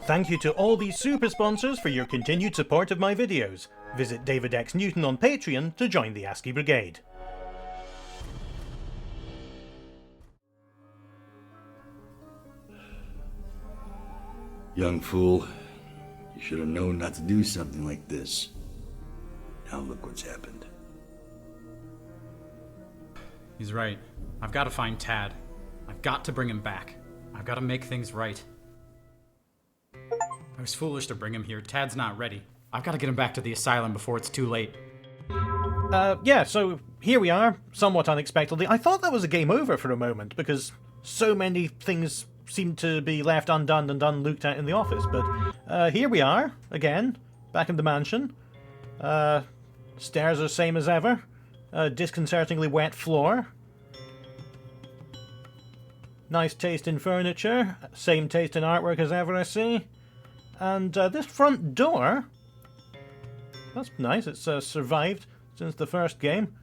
Thank you to all these super sponsors for your continued support of my videos. Visit David X Newton on Patreon to join the ASCII Brigade. Young fool, you should have known not to do something like this. Now look what's happened. He's right. I've got to find Tad. I've got to bring him back. I've got to make things right. I was foolish to bring him here. Tad's not ready. I've got to get him back to the asylum before it's too late. Yeah, so here we are, somewhat unexpectedly. I thought that was a game over for a moment, because so many things seem to be left undone and unlooked at in the office, but here we are, again, back in the mansion. Stairs are the same as ever. Disconcertingly wet floor. Nice taste in furniture. Same taste in artwork as ever, I see. And this front door... That's nice, it's survived since the first game.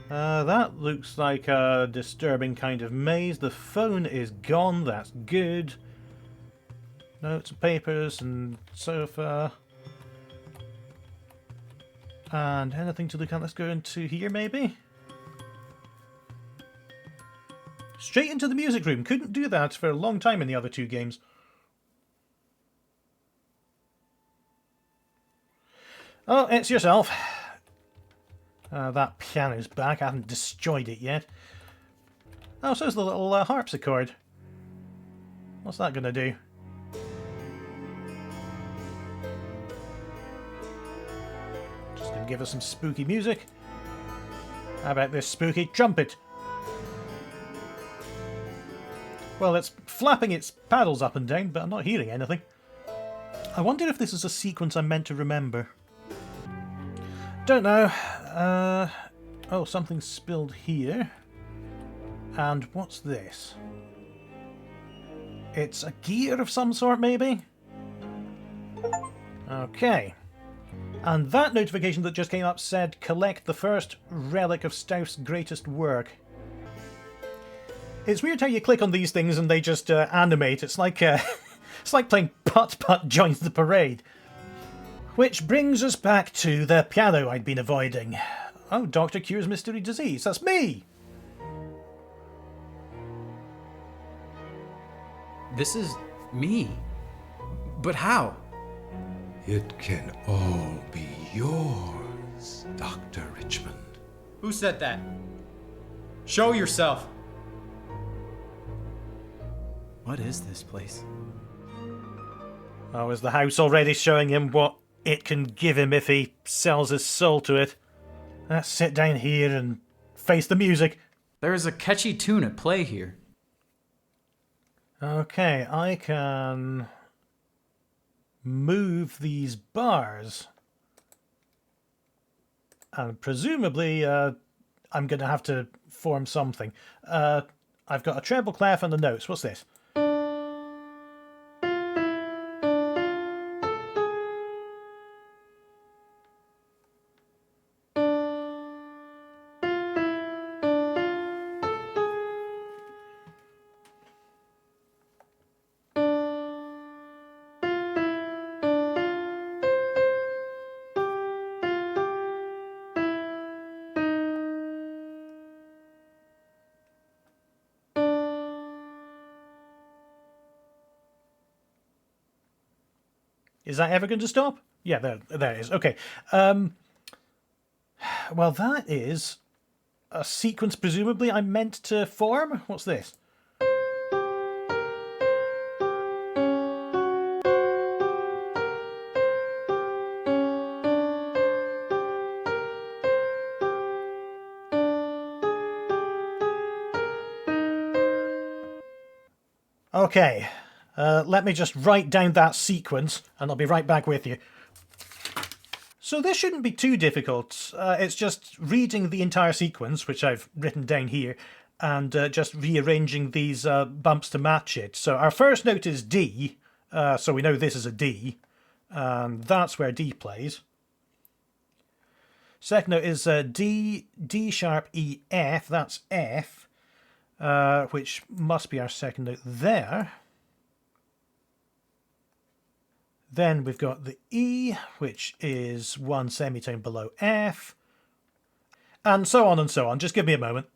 That looks like a disturbing kind of maze. The phone is gone, that's good. Notes, papers, and sofa. And anything to look at? Let's go into here, maybe? Straight into the music room. Couldn't do that for a long time in the other two games. Oh, it's yourself. That piano's back. I haven't destroyed it yet. Oh, so's the little harpsichord. What's that gonna do? Just gonna give us some spooky music. How about this spooky trumpet? Well, it's flapping its paddles up and down, but I'm not hearing anything. I wonder if this is a sequence I'm meant to remember. Don't know. Oh, something's spilled here. And what's this? It's a gear of some sort, maybe? Okay. And that notification that just came up said, collect the first relic of Stauf's greatest work. It's weird how you click on these things and they just animate. It's like it's like playing putt-putt joins the parade. Which brings us back to the piano I'd been avoiding. Oh, Doctor cures mystery disease. That's me! This is me. But how? It can all be yours, Dr. Richmond. Who said that? Show yourself. What is this place? Oh, is the house already showing him what it can give him if he sells his soul to it? Let's sit down here and face the music. There is a catchy tune at play here. Okay, I can move these bars. And presumably, I'm going to have to form something. I've got a treble clef and the notes. What's this? Is that ever going to stop? Yeah, there it is. Okay. Well, that is a sequence presumably I'm meant to form. What's this? Okay. Let me just write down that sequence, and I'll be right back with you. So this shouldn't be too difficult. It's just reading the entire sequence, which I've written down here, and just rearranging these bumps to match it. So our first note is D, so we know this is a D, and that's where D plays. Second note is D, D sharp, E, F, that's F, which must be our second note there. Then we've got the E, which is one semitone below F. And so on and so on. Just give me a moment.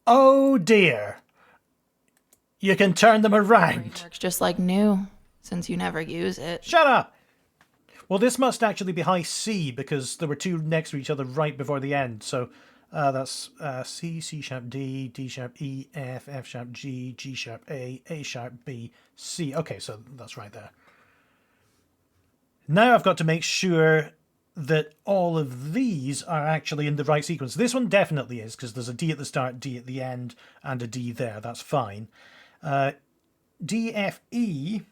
Oh dear. You can turn them around. Works just like new, since you never use it. Shut up! Well, this must actually be high C, because there were two next to each other right before the end. So that's C, C sharp D, D sharp E, F, F sharp G, G sharp A sharp B, C. Okay, so that's right there. Now I've got to make sure that all of these are actually in the right sequence. This one definitely is, because there's a D at the start, D at the end, and a D there. That's fine. D, F, E,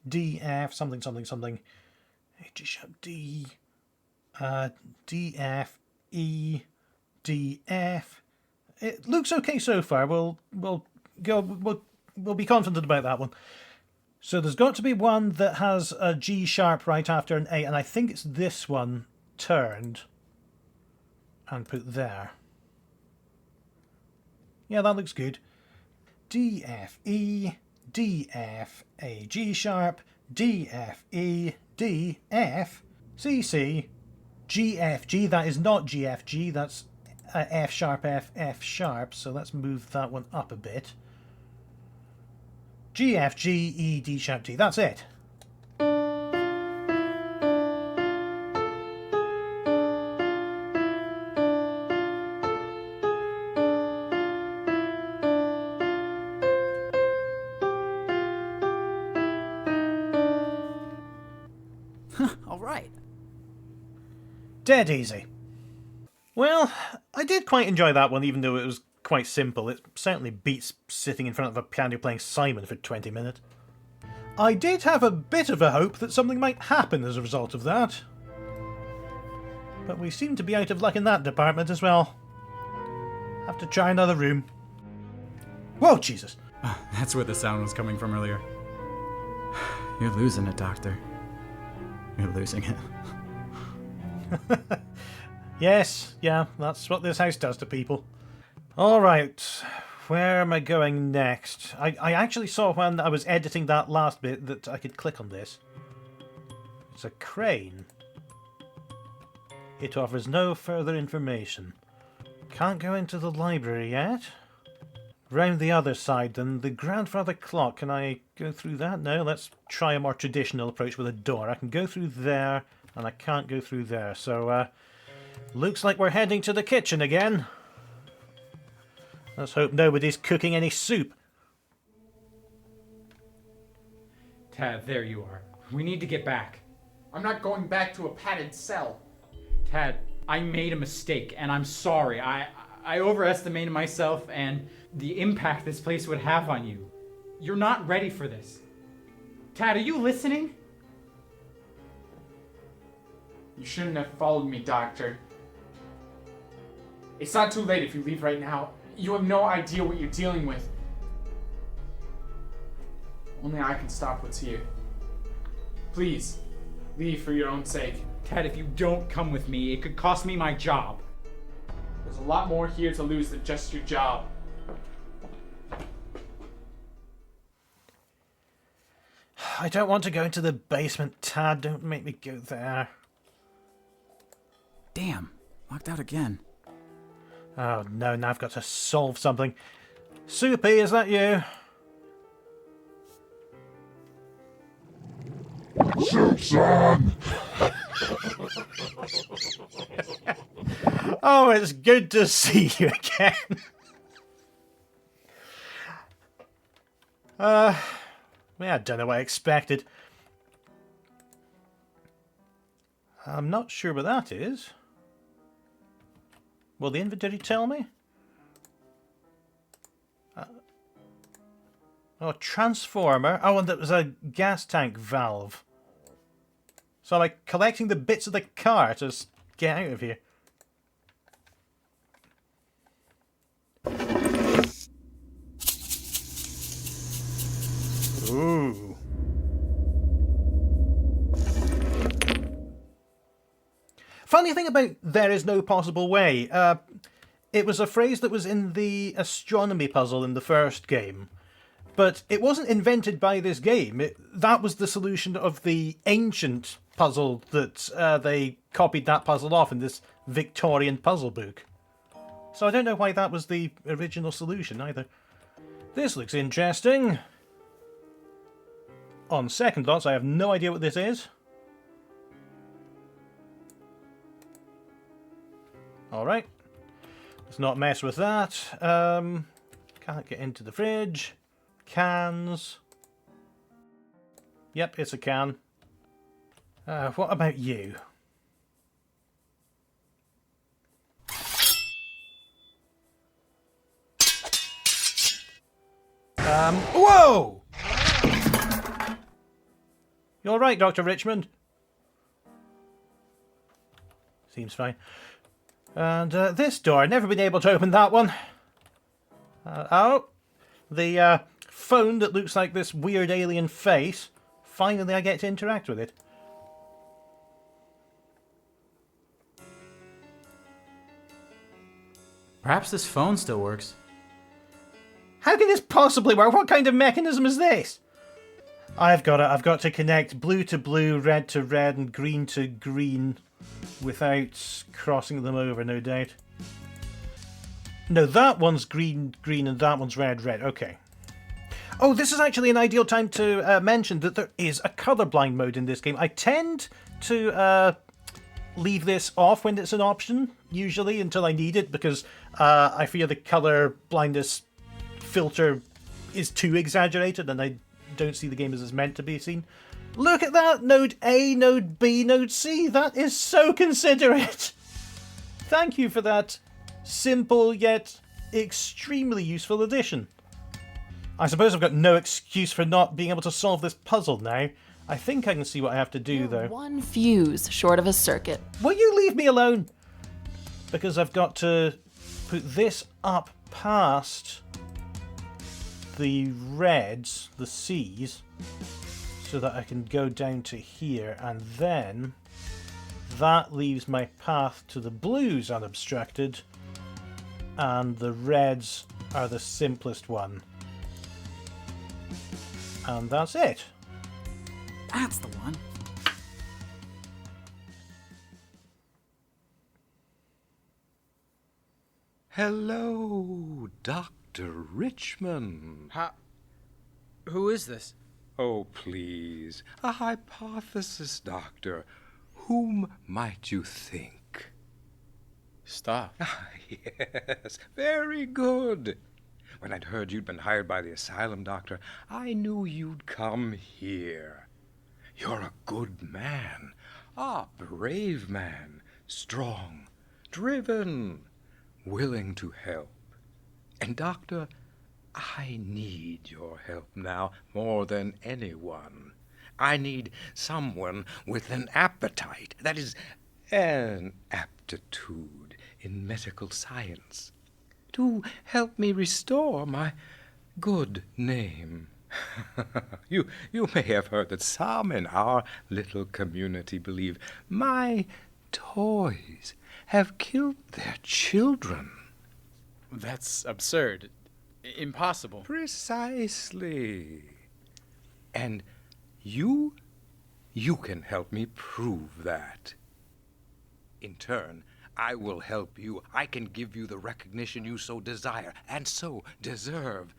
D, F, something, something, something. G sharp D, D, F, E, D, F. It looks okay so far. We'll be confident about that one. So there's got to be one that has a G sharp right after an A, and I think it's this one turned and put there. Yeah, that looks good. D, F, E, D, F, A, G sharp, D, F, E, D, F, C, C, G, F, G. That is not G, F, G. That's F sharp, F, F sharp. So let's move that one up a bit. G, F, G, E, D sharp, D. That's it. All right. Dead easy. Well, I did quite enjoy that one, even though it was quite simple. It certainly beats sitting in front of a piano playing Simon for 20 minutes. I did have a bit of a hope that something might happen as a result of that. But we seem to be out of luck in that department as well. Have to try another room. Whoa, Jesus! That's where the sound was coming from earlier. You're losing it, Doctor. You're losing it. Yes, yeah, that's what this house does to people. Alright, where am I going next? I actually saw when I was editing that last bit that I could click on this. It's a crane. It offers no further information. Can't go into the library yet. Round the other side then, the grandfather clock. Can I go through that? No, let's try a more traditional approach with a door. I can go through there, and I can't go through there. So, looks like we're heading to the kitchen again. Let's hope nobody's cooking any soup. Tad, there you are. We need to get back. I'm not going back to a padded cell. Tad, I made a mistake, and I'm sorry. I overestimated myself and the impact this place would have on you. You're not ready for this. Tad, are you listening? You shouldn't have followed me, Doctor. It's not too late if you leave right now. You have no idea what you're dealing with. Only I can stop what's here. Please, leave for your own sake. Tad, if you don't come with me, it could cost me my job. There's a lot more here to lose than just your job. I don't want to go into the basement, Tad. Don't make me go there. Damn, locked out again. Oh no, now I've got to solve something. Soupy, is that you? Susan! Oh, it's good to see you again. Yeah, I don't know what I expected. I'm not sure what that is. Will the inventory tell me? Oh, transformer. Oh, and that was a gas tank valve. So, like, collecting the bits of the car to get out of here. Ooh. Funny thing about "there is no possible way," it was a phrase that was in the astronomy puzzle in the first game. But it wasn't invented by this game. That was the solution of the ancient puzzle that they copied that puzzle off in this Victorian puzzle book. So I don't know why that was the original solution either. This looks interesting. On second thoughts, I have no idea what this is. Alright. Let's not mess with that. Can't get into the fridge. Cans. Yep, it's a can. What about you? Whoa! You alright, Dr. Richmond? Seems fine. And this door, never been able to open that one. Oh, the phone that looks like this weird alien face. Finally I get to interact with it. Perhaps this phone still works. How can this possibly work? What kind of mechanism is this? I've got to connect blue to blue, red to red, and green to green without crossing them over, no doubt. No, that one's green, green, and that one's red, red. Okay. Oh, this is actually an ideal time to mention that there is a colorblind mode in this game. I tend to leave this off when it's an option, usually, until I need it, because I fear the color blindness filter is too exaggerated and I don't see the game as it's meant to be seen. Look at that! Node A, Node B, Node C! That is so considerate! Thank you for that simple yet extremely useful addition. I suppose I've got no excuse for not being able to solve this puzzle now. I think I can see what I have to do, though. One fuse short of a circuit. Will you leave me alone? Because I've got to put this up past the reds, the C's, so that I can go down to here, and then that leaves my path to the blues unobstructed, and the reds are the simplest one. And that's it. That's the one. Hello, Dr. Richmond. Who is this? Oh, please. A hypothesis, Doctor. Whom might you think? Stauf. Yes, very good. When I'd heard you'd been hired by the asylum, Doctor, I knew you'd come here. You're a good man, a brave man, strong, driven, willing to help. And, Doctor, I need your help now more than anyone. I need someone with an appetite, that is, an aptitude in medical science, to help me restore my good name. You may have heard that some in our little community believe my toys have killed their children. That's absurd. Impossible. Precisely. And you can help me prove that. In turn, I will help you. I can give you the recognition you so desire and so deserve.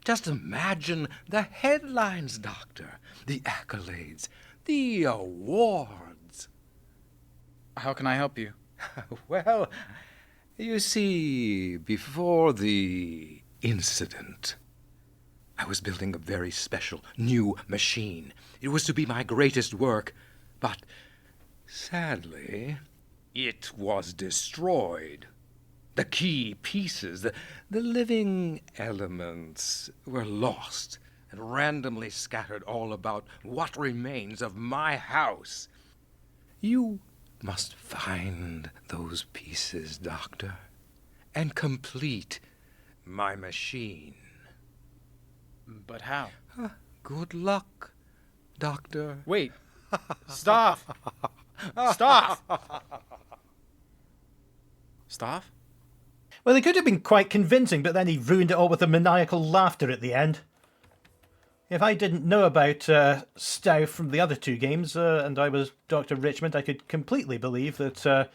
Just imagine the headlines, Doctor, the accolades, the awards. How can I help you? Well, you see, before the incident, I was building a very special new machine. It was to be my greatest work, but sadly, it was destroyed. The key pieces, the living elements were lost and randomly scattered all about what remains of my house. You must find those pieces, Doctor, and complete my machine. But how? Good luck, Doctor. Wait. Stauf! Stauf! Stauf? Well, it could have been quite convincing, but then he ruined it all with a maniacal laughter at the end. If I didn't know about Stauf from the other two games, and I was Dr. Richmond, I could completely believe that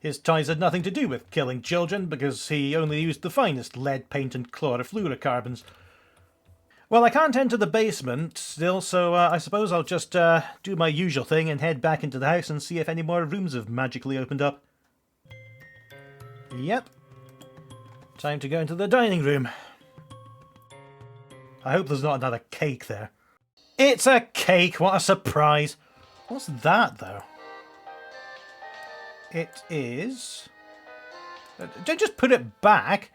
his ties had nothing to do with killing children, because he only used the finest lead paint and chlorofluorocarbons. Well, I can't enter the basement still, so I suppose I'll just do my usual thing and head back into the house and see if any more rooms have magically opened up. Yep. Time to go into the dining room. I hope there's not another cake there. It's a cake! What a surprise! What's that, though? It is... Don't just put it back!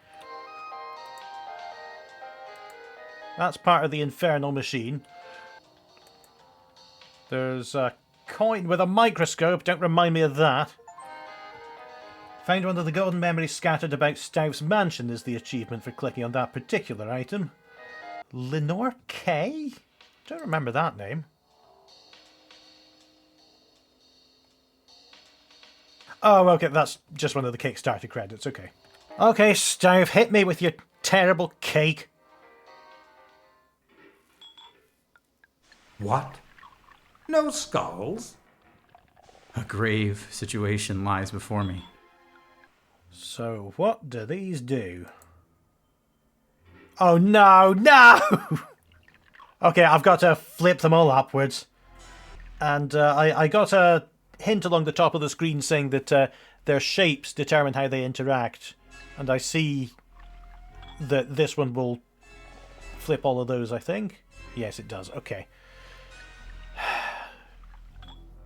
That's part of the infernal machine. There's a coin with a microscope. Don't remind me of that. Find one of the golden memories scattered about Stauf's mansion is the achievement for clicking on that particular item. Lenore K? Don't remember that name. Oh, okay, that's just one of the Kickstarter credits, okay. Okay, Stauf, hit me with your terrible cake. What? No skulls? A grave situation lies before me. So, what do these do? Oh no, no! Okay, I've got to flip them all upwards. And I got a hint along the top of the screen saying that their shapes determine how they interact. And I see that this one will flip all of those, I think. Yes, it does. Okay.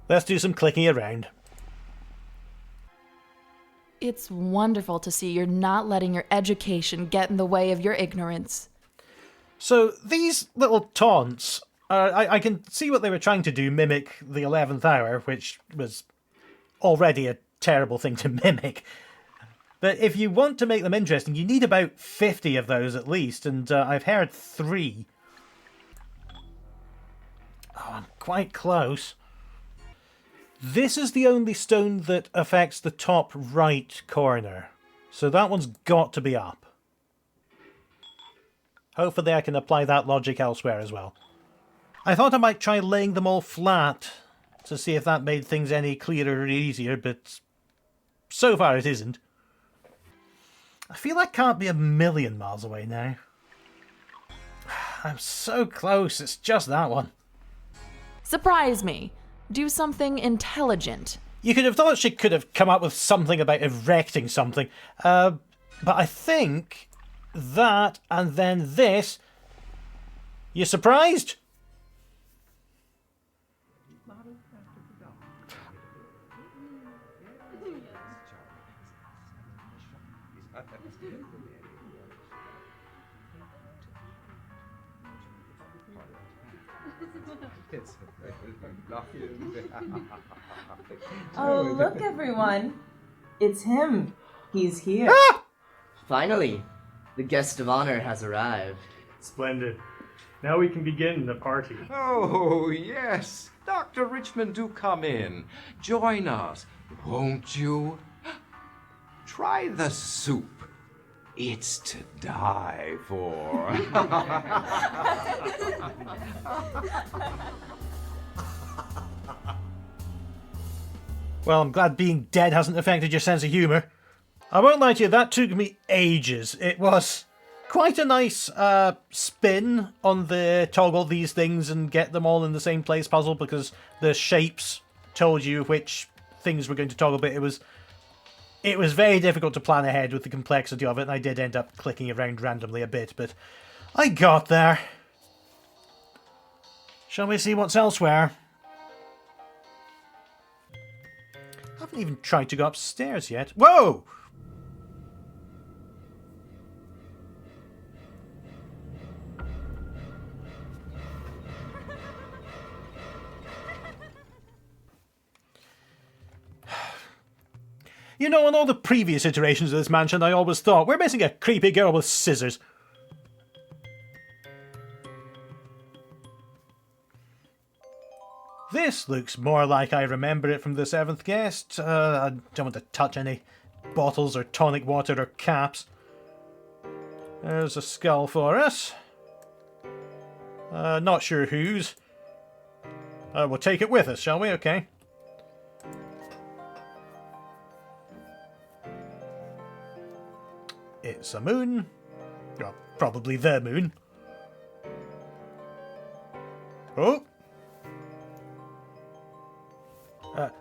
Let's do some clicking around. It's wonderful to see you're not letting your education get in the way of your ignorance. So these little taunts, I can see what they were trying to do, mimic the 11th hour, which was already a terrible thing to mimic. But if you want to make them interesting, you need about 50 of those at least, and I've heard 3. Oh, I'm quite close. This is the only stone that affects the top right corner. So that one's got to be up. Hopefully I can apply that logic elsewhere as well. I thought I might try laying them all flat to see if that made things any clearer or easier, but so far it isn't. I feel I can't be a million miles away now. I'm so close, it's just that one. Surprise me. Do something intelligent. You could have thought she could have come up with something about erecting something. But I think that and then this... You surprised? Oh, look, everyone. It's him. He's here. Ah! Finally, the guest of honor has arrived. Splendid. Now we can begin the party. Oh, yes. Dr. Richmond, do come in. Join us, won't you? Try the soup. It's to die for. Well, I'm glad being dead hasn't affected your sense of humour. I won't lie to you, that took me ages. It was quite a nice spin on the toggle these things and get them all in the same place puzzle, because the shapes told you which things were going to toggle, but it was very difficult to plan ahead with the complexity of it, and I did end up clicking around randomly a bit, but I got there. Shall we see what's elsewhere? I haven't even tried to go upstairs yet. Whoa! You know, on all the previous iterations of this mansion, I always thought, we're missing a creepy girl with scissors. This looks more like I remember it from the 7th guest. I don't want to touch any bottles or tonic water or caps. There's a skull for us. Not sure whose. We'll take it with us, shall we? Okay. It's a moon. Well, probably the moon. Oh!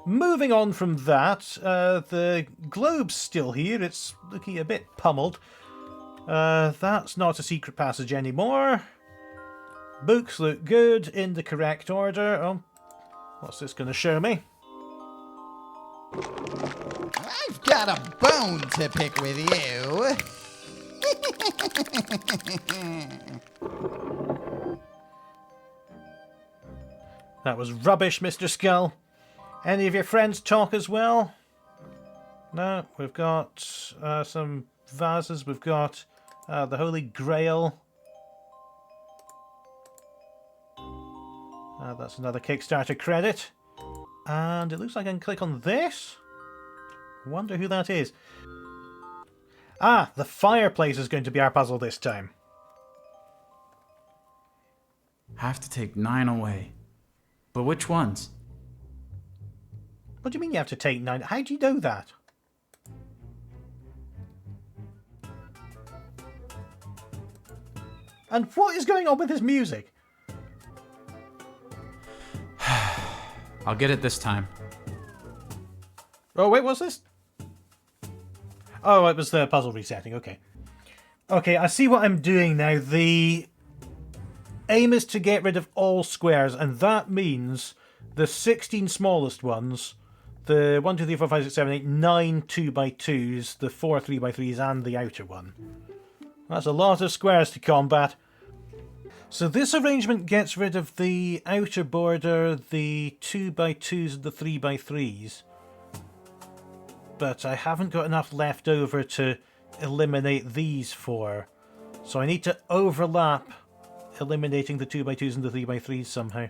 Moving on from that, the globe's still here. It's looking a bit pummeled. That's not a secret passage anymore. Books look good, in the correct order. Oh, what's this going to show me? I've got a bone to pick with you. That was rubbish, Mr. Skull. Any of your friends talk as well? No, we've got some vases. We've got the Holy Grail. That's another Kickstarter credit. And it looks like I can click on this. Wonder who that is. Ah, the fireplace is going to be our puzzle this time. Have to take 9 away. But which ones? What do you mean you have to take 9? How do you know that? And what is going on with his music? I'll get it this time. Oh, wait, what's this? Oh, it was the puzzle resetting, okay. Okay, I see what I'm doing now. The aim is to get rid of all squares, and that means the 16 smallest ones, the 1, 2, 3, 4, 5, 6, 7, 8, 9 2x2s, the 4 3x3s, and the outer one. That's a lot of squares to combat. So this arrangement gets rid of the outer border, the 2x2s, and the 3x3s. But I haven't got enough left over to eliminate these 4. So I need to overlap eliminating the 2x2s and the 3x3s somehow.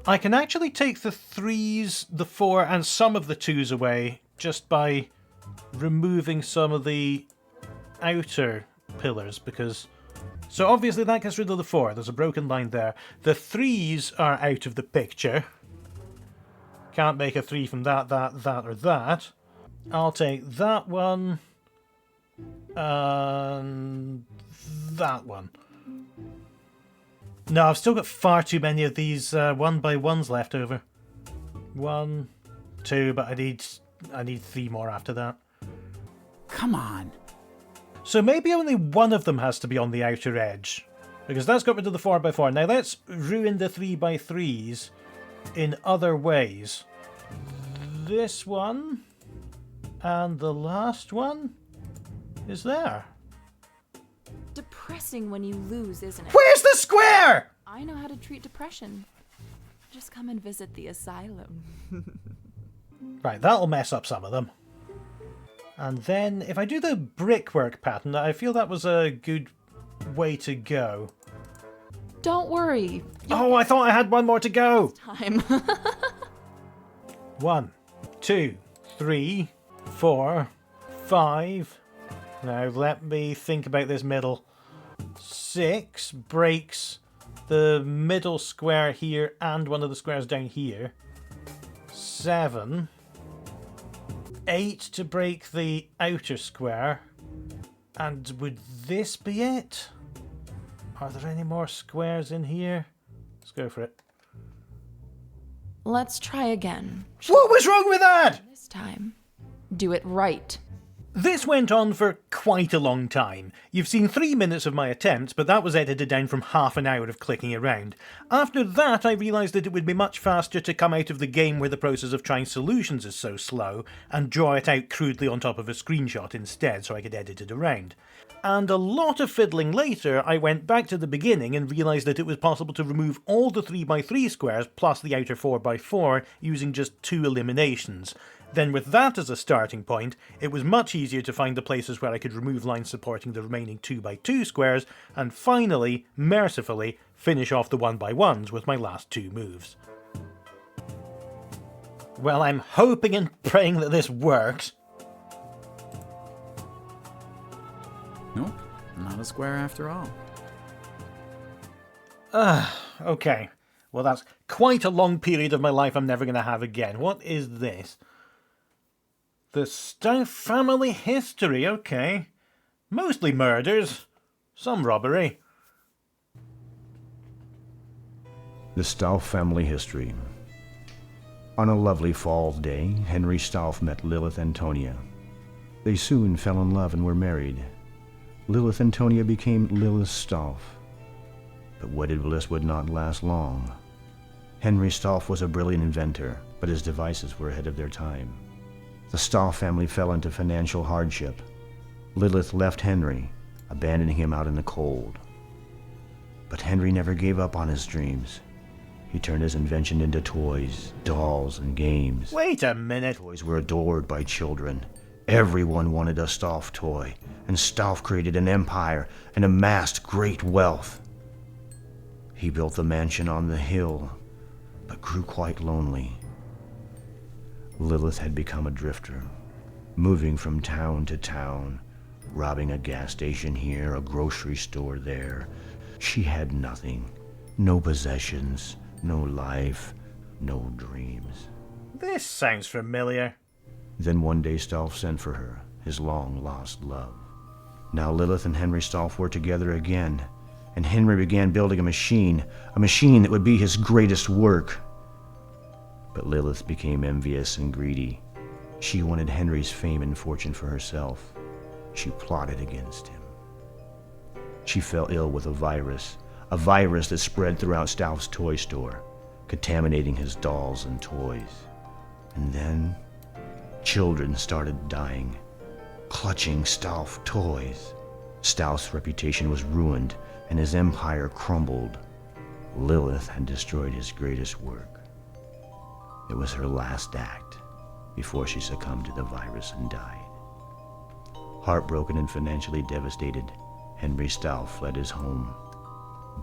I can actually take the 3s, the 4 and some of the 2s away just by removing some of the outer pillars, because... So obviously that gets rid of the 4. There's a broken line there. The 3s are out of the picture. Can't make a 3 from that, or that. I'll take that one. And that one. No, I've still got far too many of these 1x1s left over. 1, 2, but I need 3 more after that. Come on. So maybe only one of them has to be on the outer edge, because that's got rid of the 4x4. Now let's ruin the 3x3s in other ways. This one and the last one is there. Depressing when you lose, isn't it? Where's the square? I know how to treat depression. Just come and visit the asylum. Right, that'll mess up some of them. And then, if I do the brickwork pattern, I feel that was a good way to go. Don't worry. Oh, I thought I had one more to go! Time. 1, 2, 3, 4, 5. Now, let me think about this middle. 6 breaks the middle square here and one of the squares down here. 7... 8 to break the outer square. And would this be it? Are there any more squares in here? Let's go for it. Let's try again. What was wrong with that? This time, do it right. This went on for quite a long time. You've seen 3 minutes of my attempt, but that was edited down from half an hour of clicking around. After that, I realised that it would be much faster to come out of the game where the process of trying solutions is so slow, and draw it out crudely on top of a screenshot instead so I could edit it around. And a lot of fiddling later, I went back to the beginning and realised that it was possible to remove all the 3x3 squares plus the outer 4x4 using just 2 eliminations. Then with that as a starting point, it was much easier to find the places where I could remove lines supporting the remaining 2x2 squares, and finally, mercifully, finish off the 1x1s with my last 2 moves. Well, I'm hoping and praying that this works. Nope, not a square after all. Okay. Well, that's quite a long period of my life I'm never going to have again. What is this? The Stauf family history, okay. Mostly murders. Some robbery. The Stauf family history. On a lovely fall day, Henry Stauf met Lilith Antonia. They soon fell in love and were married. Lilith Antonia became Lilith Stauf. But wedded bliss would not last long. Henry Stauf was a brilliant inventor, but his devices were ahead of their time. The Stauf family fell into financial hardship. Lilith left Henry, abandoning him out in the cold. But Henry never gave up on his dreams. He turned his invention into toys, dolls, and games. Wait a minute. Toys were adored by children. Everyone wanted a Stauf toy, and Stauf created an empire and amassed great wealth. He built the mansion on the hill, but grew quite lonely. Lilith had become a drifter, moving from town to town, robbing a gas station here, a grocery store there. She had nothing, no possessions, no life, no dreams. This sounds familiar. Then one day Stauf sent for her, his long-lost love. Now Lilith and Henry Stauf were together again, and Henry began building a machine that would be his greatest work. But Lilith became envious and greedy. She wanted Henry's fame and fortune for herself. She plotted against him. She fell ill with a virus that spread throughout Stauf's toy store, contaminating his dolls and toys. And then children started dying, clutching Stauf toys. Stauf's reputation was ruined, and his empire crumbled. Lilith had destroyed his greatest work. It was her last act before she succumbed to the virus and died. Heartbroken and financially devastated, Henry Stauf fled his home,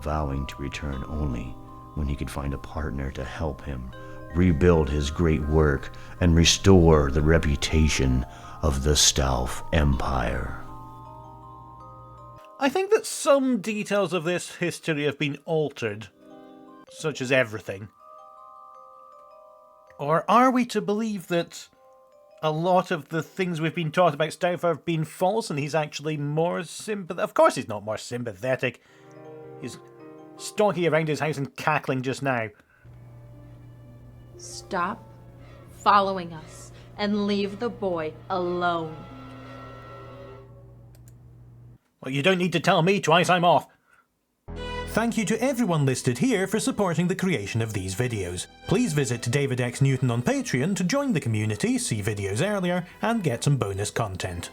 vowing to return only when he could find a partner to help him rebuild his great work and restore the reputation of the Stauf Empire. I think that some details of this history have been altered, such as everything. Or are we to believe that a lot of the things we've been taught about Stauf have been false and he's actually more sympathetic? Of course he's not more sympathetic. He's stalking around his house and cackling just now. Stop following us and leave the boy alone. Well, you don't need to tell me twice, I'm off. Thank you to everyone listed here for supporting the creation of these videos. Please visit David X Newton on Patreon to join the community, see videos earlier, and get some bonus content.